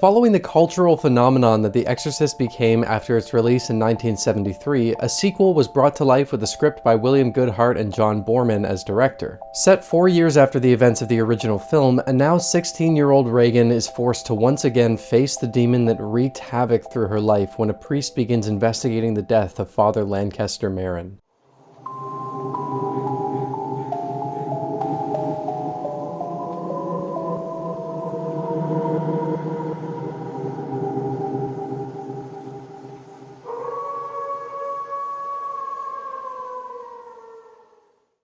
Following the cultural phenomenon that The Exorcist became after its release in 1973, a sequel was brought to life with a script by William Goodhart and John Boorman as director. Set 4 years after the events of the original film, a now 16-year-old Regan is forced to once again face the demon that wreaked havoc through her life when a priest begins investigating the death of Father Lancaster Marin.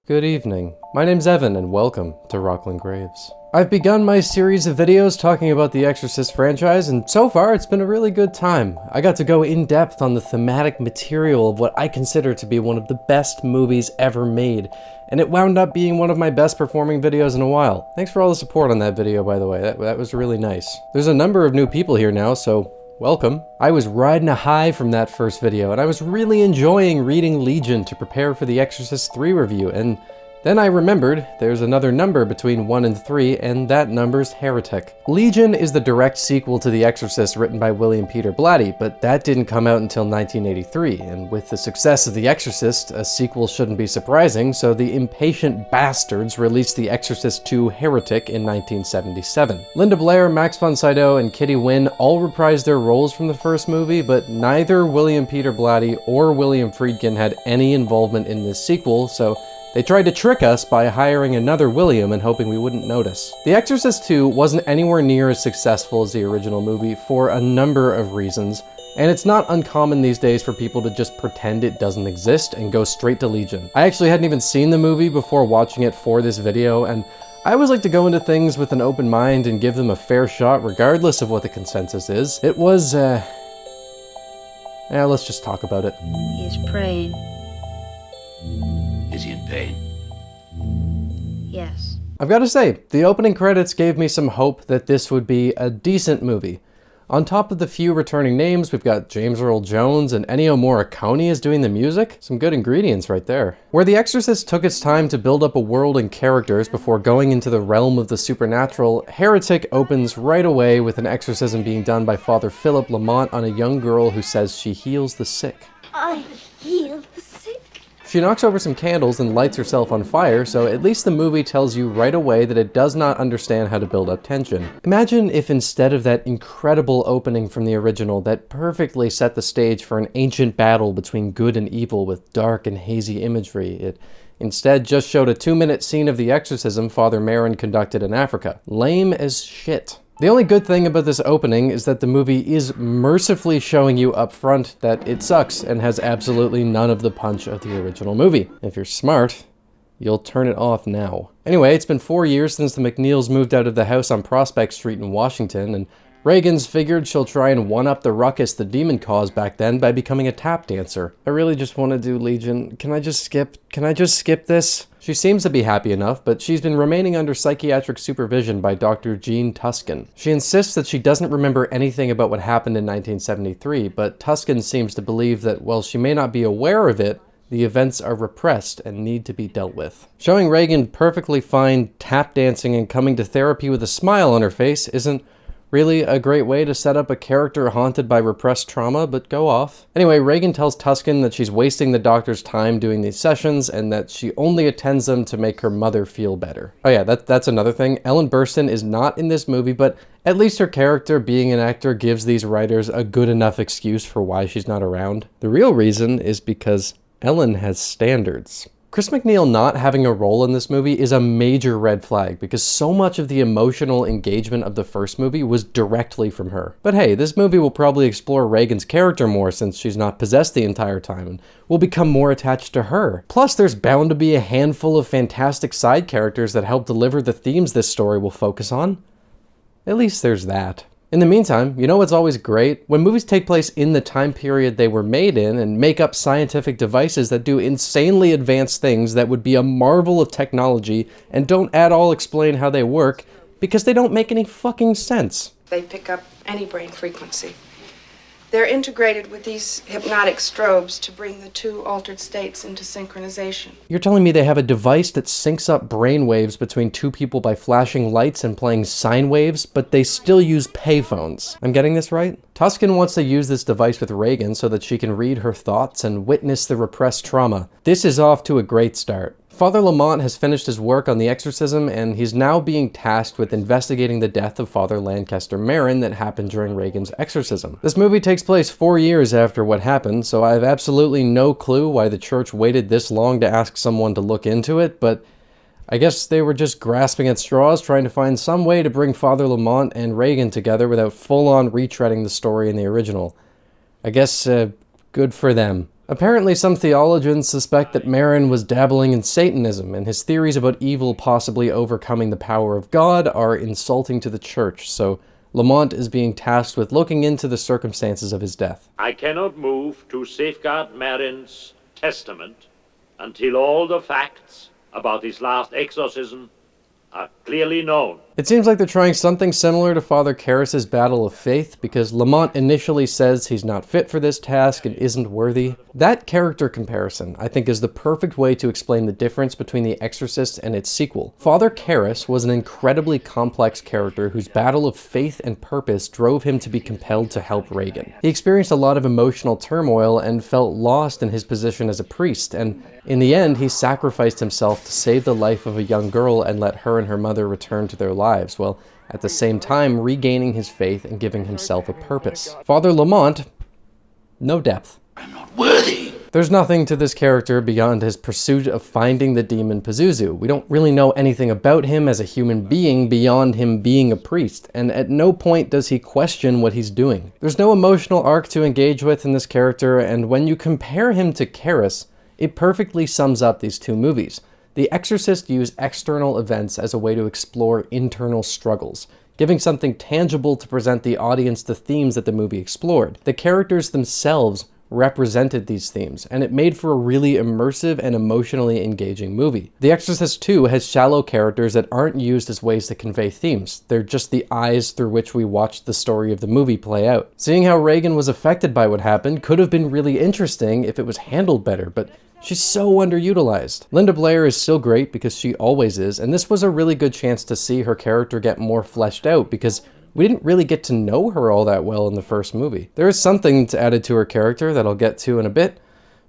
Good evening. My name's Evan and welcome to Rocklin Graves. I've begun my series of videos talking about the Exorcist franchise, and so far it's been a really good time. I got to go in depth on the thematic material of what I consider to be one of the best movies ever made, and it wound up being one of my best performing videos in a while. Thanks for all the support on that video, by the way. That was really nice. There's a number of new people here now, so welcome. I was riding a high from that first video, and I was really enjoying reading Legion to prepare for the Exorcist 3 review, and then I remembered there's another number between 1 and 3, and that number's Heretic. Legion is the direct sequel to The Exorcist written by William Peter Blatty, but that didn't come out until 1983, and with the success of The Exorcist, a sequel shouldn't be surprising, so the impatient bastards released The Exorcist 2 Heretic in 1977. Linda Blair, Max von Sydow, and Kitty Wynn all reprised their roles from the first movie, but neither William Peter Blatty or William Friedkin had any involvement in this sequel, so they tried to trick us by hiring another William and hoping we wouldn't notice. The Exorcist 2 wasn't anywhere near as successful as the original movie for a number of reasons, and it's not uncommon these days for people to just pretend it doesn't exist and go straight to Legion. I actually hadn't even seen the movie before watching it for this video, and I always like to go into things with an open mind and give them a fair shot regardless of what the consensus is. It was, let's just talk about it. He is praying. Is he in pain? Yes. I've got to say, the opening credits gave me some hope that this would be a decent movie. On top of the few returning names, we've got James Earl Jones and Ennio Morricone is doing the music. Some good ingredients right there. Where The Exorcist took its time to build up a world and characters before going into the realm of the supernatural, Heretic opens right away with an exorcism being done by Father Philip Lamont on a young girl who says she heals the sick. I heal the sick. She knocks over some candles and lights herself on fire, so at least the movie tells you right away that it does not understand how to build up tension. Imagine if instead of that incredible opening from the original that perfectly set the stage for an ancient battle between good and evil with dark and hazy imagery, it instead just showed a 2-minute scene of the exorcism Father Marin conducted in Africa. Lame as shit. The only good thing about this opening is that the movie is mercifully showing you up front that it sucks and has absolutely none of the punch of the original movie. If you're smart, you'll turn it off now. Anyway, it's been 4 years since the McNeils moved out of the house on Prospect Street in Washington, and Regan's figured she'll try and one-up the ruckus the demon caused back then by becoming a tap dancer. I really just want to do Legion. Can I just skip this? She seems to be happy enough, but she's been remaining under psychiatric supervision by Dr. Jean Tuscan. She insists that she doesn't remember anything about what happened in 1973, but Tuscan seems to believe that while she may not be aware of it, the events are repressed and need to be dealt with. Showing Regan perfectly fine tap dancing and coming to therapy with a smile on her face isn't really a great way to set up a character haunted by repressed trauma, but go off. Anyway, Regan tells Tuscan that she's wasting the doctor's time doing these sessions and that she only attends them to make her mother feel better. Oh yeah, that's another thing. Ellen Burstyn is not in this movie, but at least her character being an actor gives these writers a good enough excuse for why she's not around. The real reason is because Ellen has standards. Chris McNeil not having a role in this movie is a major red flag because so much of the emotional engagement of the first movie was directly from her. But hey, this movie will probably explore Regan's character more since she's not possessed the entire time and will become more attached to her. Plus, there's bound to be a handful of fantastic side characters that help deliver the themes this story will focus on. At least there's that. In the meantime, you know what's always great? When movies take place in the time period they were made in and make up scientific devices that do insanely advanced things that would be a marvel of technology and don't at all explain how they work because they don't make any fucking sense. They pick up any brain frequency. They're integrated with these hypnotic strobes to bring the two altered states into synchronization. You're telling me they have a device that syncs up brain waves between two people by flashing lights and playing sine waves, but they still use payphones. I'm getting this right? Tusken wants to use this device with Regan so that she can read her thoughts and witness the repressed trauma. This is off to a great start. Father Lamont has finished his work on the exorcism, and he's now being tasked with investigating the death of Father Lancaster Marin that happened during Regan's exorcism. This movie takes place 4 years after what happened, so I have absolutely no clue why the church waited this long to ask someone to look into it, but I guess they were just grasping at straws, trying to find some way to bring Father Lamont and Regan together without full-on retreading the story in the original. I guess, good for them. Apparently, some theologians suspect that Marin was dabbling in Satanism, and his theories about evil possibly overcoming the power of God are insulting to the church, so Lamont is being tasked with looking into the circumstances of his death. I cannot move to safeguard Marin's testament until all the facts about his last exorcism are clearly known. It seems like they're trying something similar to Father Karras's battle of faith, because Lamont initially says he's not fit for this task and isn't worthy. That character comparison, I think, is the perfect way to explain the difference between The Exorcist and its sequel. Father Karras was an incredibly complex character whose battle of faith and purpose drove him to be compelled to help Regan. He experienced a lot of emotional turmoil and felt lost in his position as a priest, and in the end, he sacrificed himself to save the life of a young girl and let her and her mother return to their lives, while at the same time regaining his faith and giving himself a purpose. Father Lamont, no depth. I'm not worthy. There's nothing to this character beyond his pursuit of finding the demon Pazuzu. We don't really know anything about him as a human being beyond him being a priest, and at no point does he question what he's doing. There's no emotional arc to engage with in this character, and when you compare him to Karras, it perfectly sums up these two movies. The Exorcist used external events as a way to explore internal struggles, giving something tangible to present the audience the themes that the movie explored. The characters themselves represented these themes, and it made for a really immersive and emotionally engaging movie. The Exorcist 2 has shallow characters that aren't used as ways to convey themes. They're just the eyes through which we watch the story of the movie play out. Seeing how Regan was affected by what happened could have been really interesting if it was handled better, but she's so underutilized. Linda Blair is still great because she always is, and this was a really good chance to see her character get more fleshed out because we didn't really get to know her all that well in the first movie. There is something that's added to her character that I'll get to in a bit,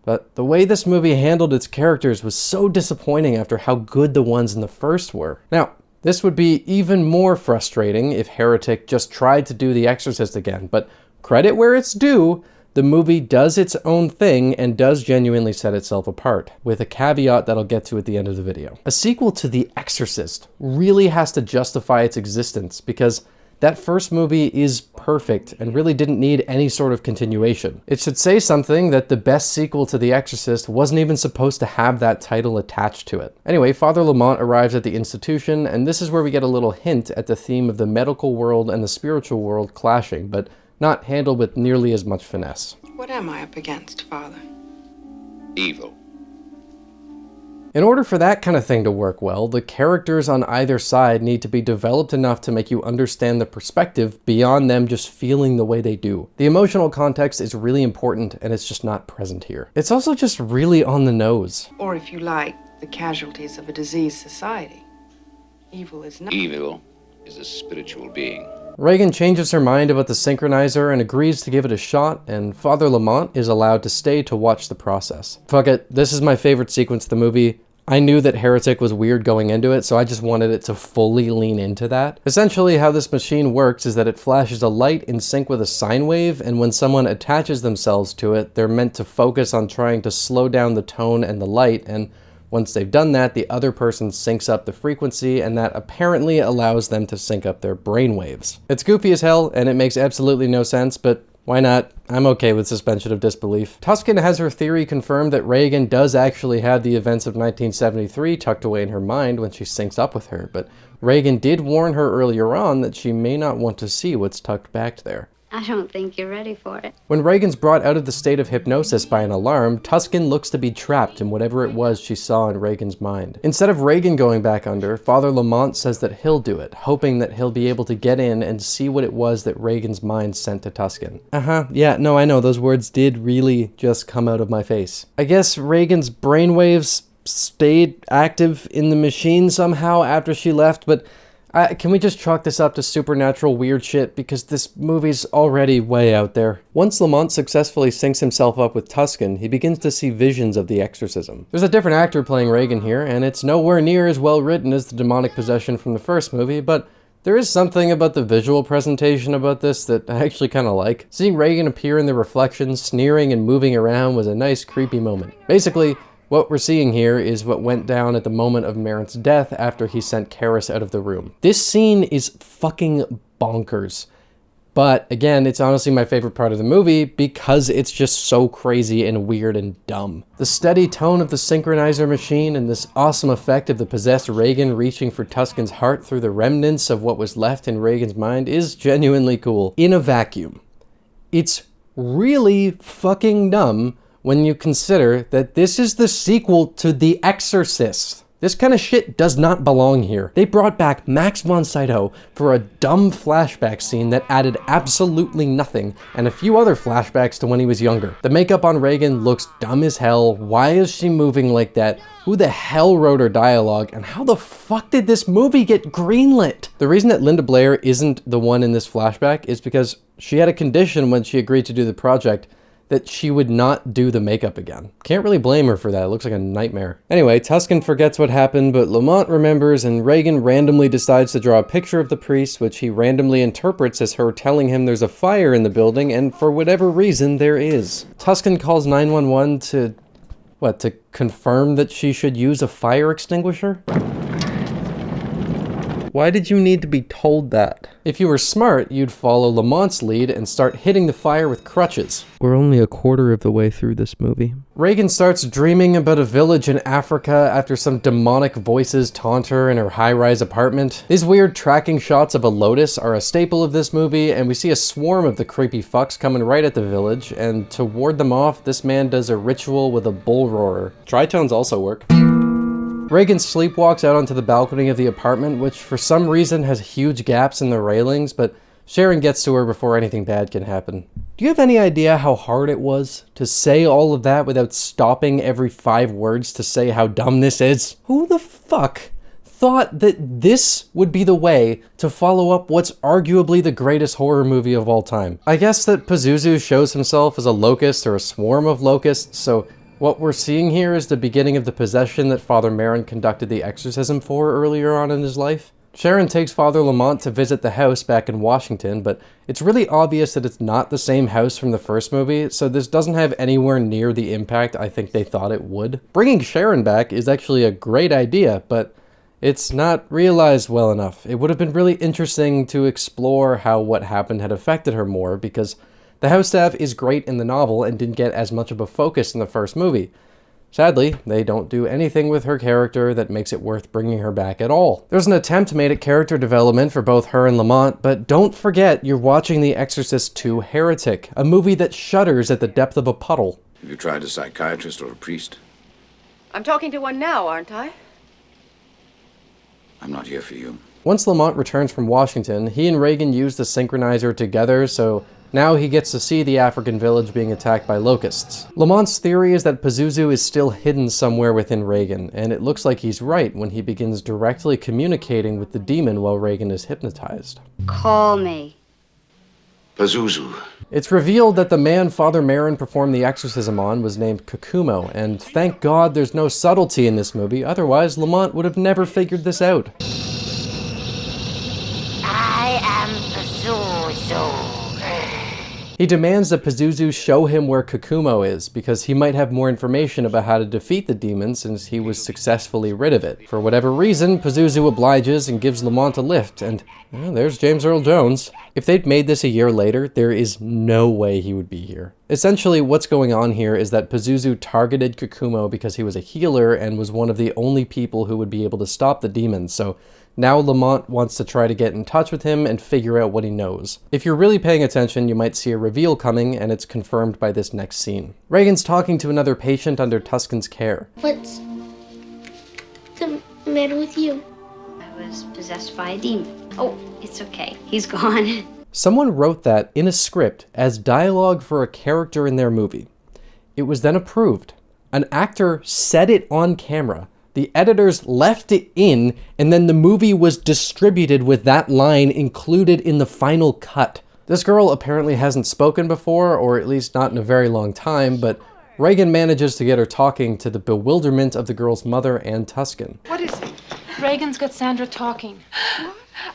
but the way this movie handled its characters was so disappointing after how good the ones in the first were. Now, this would be even more frustrating if Heretic just tried to do The Exorcist again, but credit where it's due, the movie does its own thing and does genuinely set itself apart, with a caveat that I'll get to at the end of the video. A sequel to The Exorcist really has to justify its existence because that first movie is perfect and really didn't need any sort of continuation. It should say something that the best sequel to The Exorcist wasn't even supposed to have that title attached to it. Anyway, Father Lamont arrives at the institution, and this is where we get a little hint at the theme of the medical world and the spiritual world clashing, but not handled with nearly as much finesse. What am I up against, Father? Evil. In order for that kind of thing to work well, the characters on either side need to be developed enough to make you understand the perspective beyond them just feeling the way they do. The emotional context is really important, and it's just not present here. It's also just really on the nose. Or if you like, the casualties of a diseased society. Evil is not. Evil is a spiritual being. Regan changes her mind about the synchronizer and agrees to give it a shot, and Father Lamont is allowed to stay to watch the process. Fuck it, this is my favorite sequence of the movie. I knew that Heretic was weird going into it, so I just wanted it to fully lean into that. Essentially, how this machine works is that it flashes a light in sync with a sine wave, and when someone attaches themselves to it, they're meant to focus on trying to slow down the tone and the light, and once they've done that, the other person syncs up the frequency, and that apparently allows them to sync up their brainwaves. It's goofy as hell, and it makes absolutely no sense, but why not? I'm okay with suspension of disbelief. Tusken has her theory confirmed that Regan does actually have the events of 1973 tucked away in her mind when she syncs up with her, but Regan did warn her earlier on that she may not want to see what's tucked back there. I don't think you're ready for it. When Reagan's brought out of the state of hypnosis by an alarm, Tuscan looks to be trapped in whatever it was she saw in Reagan's mind. Instead of Reagan going back under, Father Lamont says that he'll do it, hoping that he'll be able to get in and see what it was that Reagan's mind sent to Tuscan. Yeah, no, I know, those words did really just come out of my face. I guess Reagan's brainwaves stayed active in the machine somehow after she left, but can we just chalk this up to supernatural weird shit, because this movie's already way out there. Once Lamont successfully syncs himself up with Tuscan, he begins to see visions of the exorcism. There's a different actor playing Reagan here, and it's nowhere near as well written as the demonic possession from the first movie, but there is something about the visual presentation about this that I actually kind of like. Seeing Reagan appear in the reflection, sneering and moving around was a nice creepy moment. Basically, what we're seeing here is what went down at the moment of Marin's death after he sent Karis out of the room. This scene is fucking bonkers. But again, it's honestly my favorite part of the movie because it's just so crazy and weird and dumb. The steady tone of the synchronizer machine and this awesome effect of the possessed Reagan reaching for Tuscan's heart through the remnants of what was left in Reagan's mind is genuinely cool. In a vacuum, it's really fucking dumb when you consider that this is the sequel to The Exorcist. This kind of shit does not belong here. They brought back Max von Sydow for a dumb flashback scene that added absolutely nothing, and a few other flashbacks to when he was younger. The makeup on Reagan looks dumb as hell. Why is she moving like that? Who the hell wrote her dialogue? And how the fuck did this movie get greenlit? The reason that Linda Blair isn't the one in this flashback is because she had a condition when she agreed to do the project that she would not do the makeup again. Can't really blame her for that, it looks like a nightmare. Anyway, Tuscan forgets what happened, but Lamont remembers, and Reagan randomly decides to draw a picture of the priest, which he randomly interprets as her telling him there's a fire in the building, and for whatever reason, there is. Tuscan calls 911 to confirm that she should use a fire extinguisher? Why did you need to be told that? If you were smart, you'd follow Lamont's lead and start hitting the fire with crutches. We're only a quarter of the way through this movie. Reagan starts dreaming about a village in Africa after some demonic voices taunt her in her high-rise apartment. These weird tracking shots of a lotus are a staple of this movie, and we see a swarm of the creepy fucks coming right at the village, and to ward them off, this man does a ritual with a bull roarer. Tritones also work. Reagan sleepwalks out onto the balcony of the apartment, which for some reason has huge gaps in the railings, but Sharon gets to her before anything bad can happen. Do you have any idea how hard it was to say all of that without stopping every 5 words to say how dumb this is? Who the fuck thought that this would be the way to follow up what's arguably the greatest horror movie of all time? I guess that Pazuzu shows himself as a locust or a swarm of locusts, so what we're seeing here is the beginning of the possession that Father Marin conducted the exorcism for earlier on in his life. Sharon takes Father Lamont to visit the house back in Washington, but it's really obvious that it's not the same house from the first movie, so this doesn't have anywhere near the impact I think they thought it would. Bringing Sharon back is actually a great idea, but it's not realized well enough. It would have been really interesting to explore how what happened had affected her more, because the house staff is great in the novel and didn't get as much of a focus in the first movie. Sadly, they don't do anything with her character that makes it worth bringing her back at all. There's an attempt made at character development for both her and Lamont, but don't forget you're watching The Exorcist 2 Heretic, a movie that shudders at the depth of a puddle. Have you tried a psychiatrist or a priest? I'm talking to one now, aren't I? I'm not here for you. Once Lamont returns from Washington, he and Reagan use the synchronizer together, so now he gets to see the African village being attacked by locusts. Lamont's theory is that Pazuzu is still hidden somewhere within Reagan, and it looks like he's right when he begins directly communicating with the demon while Reagan is hypnotized. Call me. Pazuzu. It's revealed that the man Father Marin performed the exorcism on was named Kakumo, and thank God there's no subtlety in this movie, otherwise Lamont would have never figured this out. I am Pazuzu. He demands that Pazuzu show him where Kakumo is, because he might have more information about how to defeat the demon since he was successfully rid of it. For whatever reason, Pazuzu obliges and gives Lamont a lift, and there's James Earl Jones. If they'd made this a year later, there is no way he would be here. Essentially, what's going on here is that Pazuzu targeted Kakumo because he was a healer and was one of the only people who would be able to stop the demon, so Now Lamont wants to try to get in touch with him and figure out what he knows. If you're really paying attention, you might see a reveal coming, and it's confirmed by this next scene. Reagan's talking to another patient under Tuscan's care. What's the matter with you? I was possessed by a demon. Oh, it's okay. He's gone. Someone wrote that in a script as dialogue for a character in their movie. It was then approved. An actor said it on camera. The editors left it in, and then the movie was distributed with that line included in the final cut. This girl apparently hasn't spoken before, or at least not in a very long time, but Reagan manages to get her talking, to the bewilderment of the girl's mother and Tuscan. What is it? Reagan's got Sandra talking.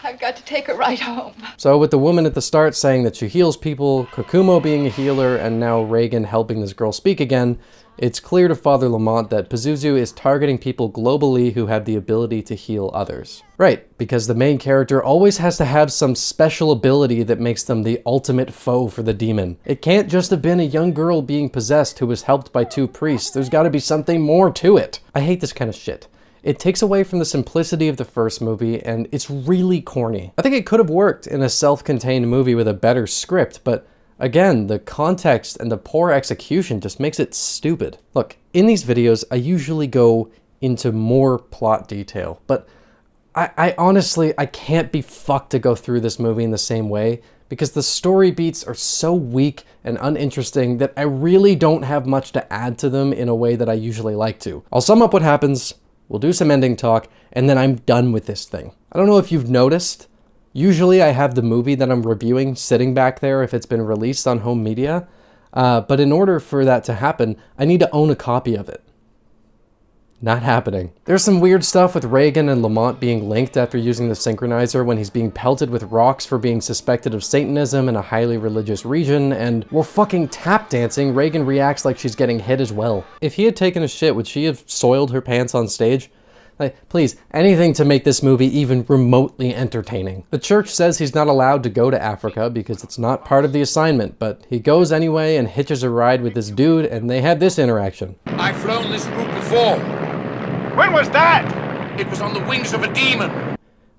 I've got to take her right home. So with the woman at the start saying that she heals people, Kokumo being a healer, and now Reagan helping this girl speak again, it's clear to Father Lamont that Pazuzu is targeting people globally who have the ability to heal others. Right, because the main character always has to have some special ability that makes them the ultimate foe for the demon. It can't just have been a young girl being possessed who was helped by 2 priests. There's gotta be something more to it. I hate this kind of shit. It takes away from the simplicity of the first movie, and it's really corny. I think it could have worked in a self-contained movie with a better script, but again, the context and the poor execution just makes it stupid. Look, in these videos, I usually go into more plot detail, but I honestly, I can't be fucked to go through this movie in the same way, because the story beats are so weak and uninteresting that I really don't have much to add to them in a way that I usually like to. I'll sum up what happens, we'll do some ending talk, and then I'm done with this thing. I don't know if you've noticed, usually I have the movie that I'm reviewing sitting back there if it's been released on home media, but in order for that to happen, I need to own a copy of it. Not happening. There's some weird stuff with Reagan and Lamont being linked after using the synchronizer when he's being pelted with rocks for being suspected of Satanism in a highly religious region, and while fucking tap dancing, Reagan reacts like she's getting hit as well. If he had taken a shit, would she have soiled her pants on stage? Like, please, anything to make this movie even remotely entertaining. The church says he's not allowed to go to Africa because it's not part of the assignment, but he goes anyway and hitches a ride with this dude, and they have this interaction. I've flown this route before. When was that? It was on the wings of a demon.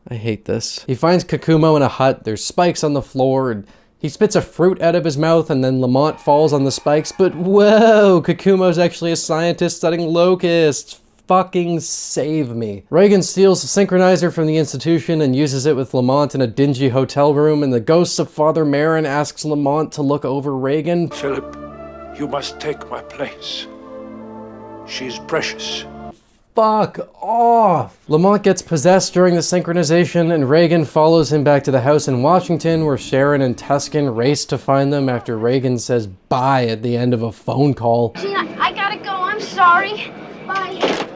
I hate this. He finds Kokumo in a hut, there's spikes on the floor, and he spits a fruit out of his mouth, and then Lamont falls on the spikes, but whoa, Kokumo's actually a scientist studying locusts. Fucking save me. Reagan steals the synchronizer from the institution and uses it with Lamont in a dingy hotel room, and the ghosts of Father Marin asks Lamont to look over Reagan. Philip, you must take my place. She's precious. Fuck off! Lamont gets possessed during the synchronization, and Reagan follows him back to the house in Washington, where Sharon and Tuscan race to find them after Reagan says bye at the end of a phone call. Gina, I gotta go. I'm sorry. Bye.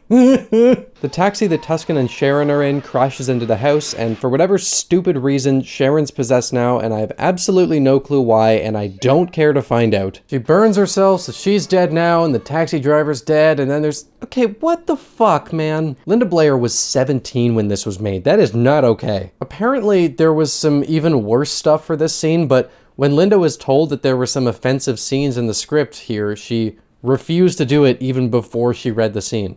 The taxi that Tuscan and Sharon are in crashes into the house, and for whatever stupid reason, Sharon's possessed now, and I have absolutely no clue why, and I don't care to find out. She burns herself, so she's dead now, and the taxi driver's dead, and then there's... Okay, what the fuck, man? Linda Blair was 17 when this was made. That is not okay. Apparently, there was some even worse stuff for this scene, but when Linda was told that there were some offensive scenes in the script here, she refused to do it even before she read the scene.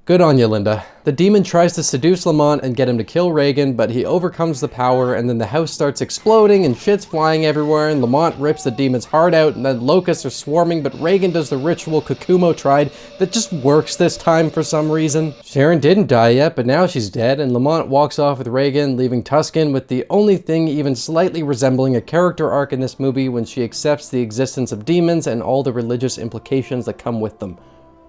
Good on you, Linda. The demon tries to seduce Lamont and get him to kill Reagan, but he overcomes the power, and then the house starts exploding and shit's flying everywhere, and Lamont rips the demon's heart out, and then locusts are swarming, but Reagan does the ritual Kokumo tried that just works this time for some reason. Sharon didn't die yet, but now she's dead, and Lamont walks off with Reagan, leaving Tuscan with the only thing even slightly resembling a character arc in this movie when she accepts the existence of demons and all the religious implications that come with them.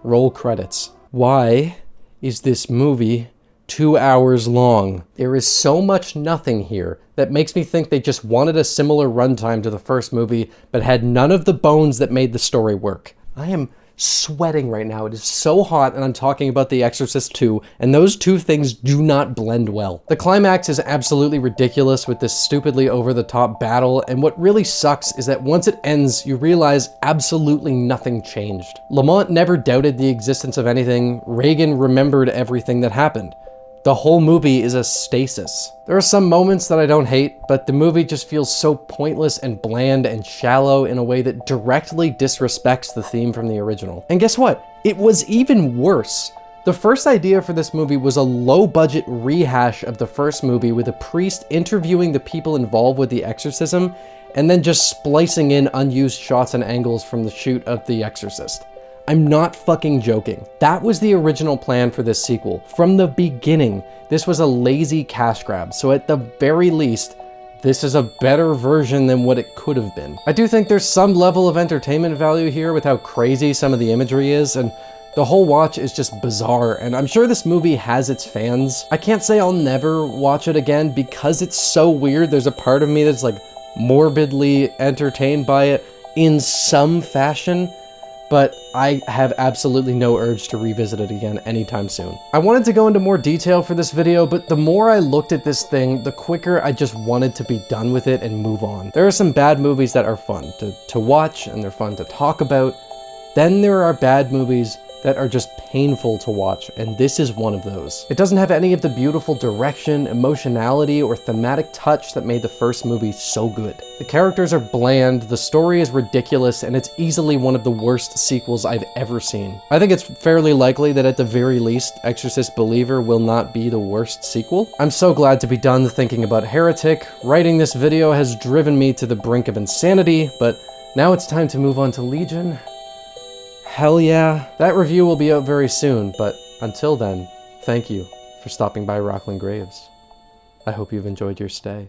Roll credits. Why is this movie 2 hours long? There is so much nothing here that makes me think they just wanted a similar runtime to the first movie, but had none of the bones that made the story work. I am sweating right now. It is so hot, and I'm talking about The Exorcist 2, and those two things do not blend well. The climax is absolutely ridiculous with this stupidly over-the-top battle, and what really sucks is that once it ends, you realize absolutely nothing changed. Lamont never doubted the existence of anything. Reagan remembered everything that happened. The whole movie is a stasis. There are some moments that I don't hate, but the movie just feels so pointless and bland and shallow in a way that directly disrespects the theme from the original. And guess what? It was even worse. The first idea for this movie was a low-budget rehash of the first movie with a priest interviewing the people involved with the exorcism and then just splicing in unused shots and angles from the shoot of The Exorcist. I'm not fucking joking. That was the original plan for this sequel. From the beginning, this was a lazy cash grab, so at the very least, this is a better version than what it could have been. I do think there's some level of entertainment value here with how crazy some of the imagery is, and the whole watch is just bizarre, and I'm sure this movie has its fans. I can't say I'll never watch it again because it's so weird. There's a part of me that's like morbidly entertained by it in some fashion, but I have absolutely no urge to revisit it again anytime soon. I wanted to go into more detail for this video, but the more I looked at this thing, the quicker I just wanted to be done with it and move on. There are some bad movies that are fun to watch and they're fun to talk about. Then there are bad movies that are just painful to watch, and this is one of those. It doesn't have any of the beautiful direction, emotionality, or thematic touch that made the first movie so good. The characters are bland, the story is ridiculous, and it's easily one of the worst sequels I've ever seen. I think it's fairly likely that at the very least, Exorcist Believer will not be the worst sequel. I'm so glad to be done thinking about Heretic. Writing this video has driven me to the brink of insanity, but now it's time to move on to Legion. Hell yeah. That review will be out very soon, but until then, thank you for stopping by Rocklin Graves. I hope you've enjoyed your stay.